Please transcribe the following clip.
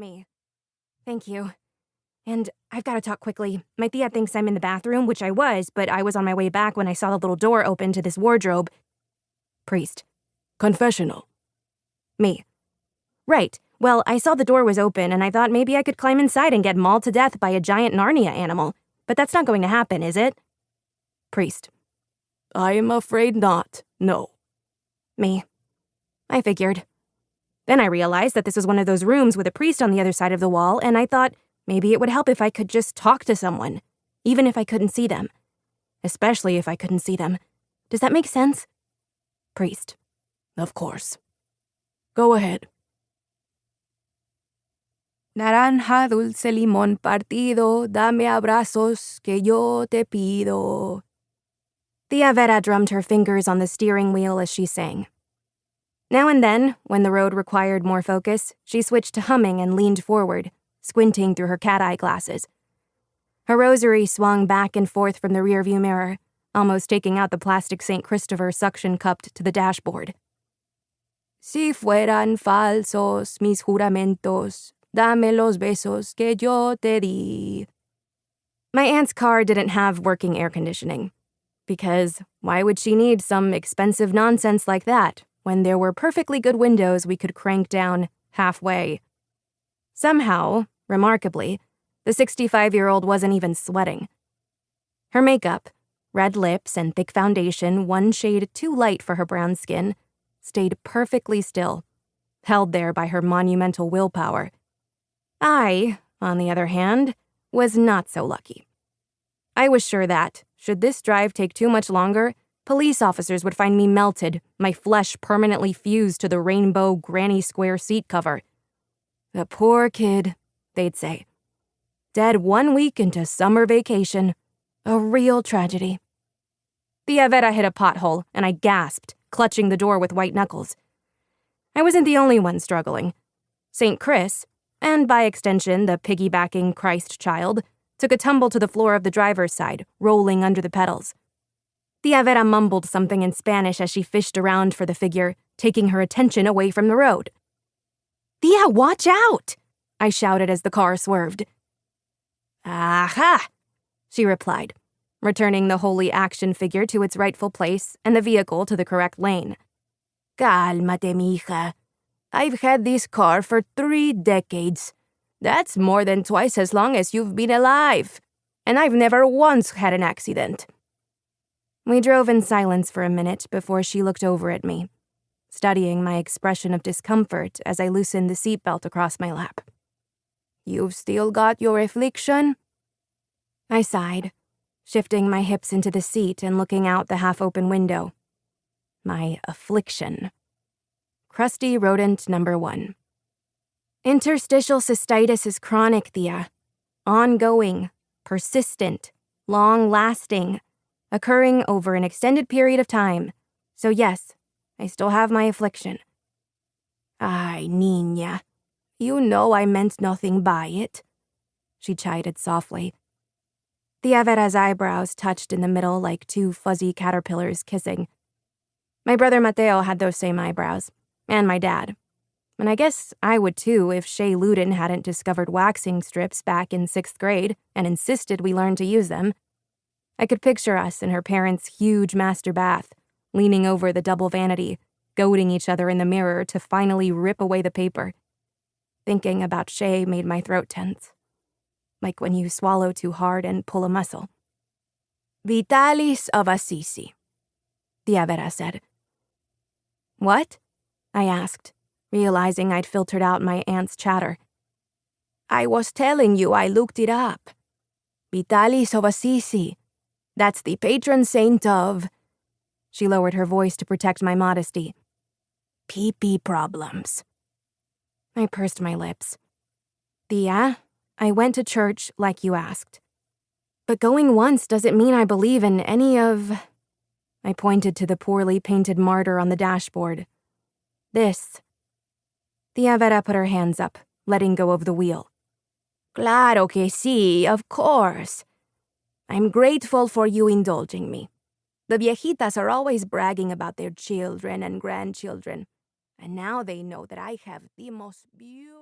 Me. Thank you. And I've got to talk quickly. My tia thinks I'm in the bathroom, which I was, but I was on my way back when I saw the little door open to this wardrobe. Priest. Confessional. Me. Right. Well, I saw the door was open, and I thought maybe I could climb inside and get mauled to death by a giant Narnia animal. But that's not going to happen, is it? Priest. I'm afraid not, no. Me. I figured. Then I realized that this was one of those rooms with a priest on the other side of the wall, and I thought maybe it would help if I could just talk to someone, even if I couldn't see them. Especially if I couldn't see them. Does that make sense? Priest. Of course. Go ahead. Naranja, dulce, limón partido, dame abrazos que yo te pido. Tia Vera drummed her fingers on the steering wheel as she sang. Now and then, when the road required more focus, she switched to humming and leaned forward, squinting through her cat-eye glasses. Her rosary swung back and forth from the rearview mirror, almost taking out the plastic St. Christopher suction-cupped to the dashboard. Si fueran falsos mis juramentos, dame los besos que yo te di. My aunt's car didn't have working air conditioning. Because why would she need some expensive nonsense like that when there were perfectly good windows we could crank down halfway? Somehow, remarkably, the 65-year-old wasn't even sweating. Her makeup, red lips and thick foundation, one shade too light for her brown skin, stayed perfectly still, held there by her monumental willpower. I, on the other hand, was not so lucky. I was sure that, should this drive take too much longer, police officers would find me melted, my flesh permanently fused to the rainbow granny square seat cover. The poor kid, they'd say. Dead 1 week into summer vacation. A real tragedy. Tia Vera hit a pothole, and I gasped, clutching the door with white knuckles. I wasn't the only one struggling. St. Chris, and by extension the piggybacking Christ child, took a tumble to the floor of the driver's side, rolling under the pedals. Tia Vera mumbled something in Spanish as she fished around for the figure, taking her attention away from the road. "Tia, watch out!" I shouted as the car swerved. "Aha!" she replied, returning the holy action figure to its rightful place and the vehicle to the correct lane. "Cálmate, mija. I've had this car for 3 decades. That's more than twice as long as you've been alive. And I've never once had an accident." We drove in silence for a minute before she looked over at me, studying my expression of discomfort as I loosened the seatbelt across my lap. "You've still got your affliction?" I sighed, shifting my hips into the seat and looking out the half-open window. My affliction. Crusty rodent number 1. Interstitial cystitis is chronic, Thea. Ongoing, persistent, long-lasting, occurring over an extended period of time. So yes, I still have my affliction. "Ay, niña, you know I meant nothing by it," she chided softly. Tia Vera's eyebrows touched in the middle like 2 fuzzy caterpillars kissing. My brother Mateo had those same eyebrows, and my dad. And I guess I would too if Shae Luden hadn't discovered waxing strips back in 6th grade and insisted we learn to use them. I could picture us in her parents' huge master bath, leaning over the double vanity, goading each other in the mirror to finally rip away the paper. Thinking about Shae made my throat tense, like when you swallow too hard and pull a muscle. "Vitalis of Assisi," Tia Vera said. "What?" I asked, realizing I'd filtered out my aunt's chatter. "I was telling you I looked it up. Vitalis of Assisi. That's the patron saint of..." She lowered her voice to protect my modesty. "Pee-pee problems." I pursed my lips. "Thea, I went to church like you asked. But going once doesn't mean I believe in any of..." I pointed to the poorly painted martyr on the dashboard. "This." Tia Vera put her hands up, letting go of the wheel. "Claro que sí, of course. I'm grateful for you indulging me. The viejitas are always bragging about their children and grandchildren, and now they know that I have the most beautiful..."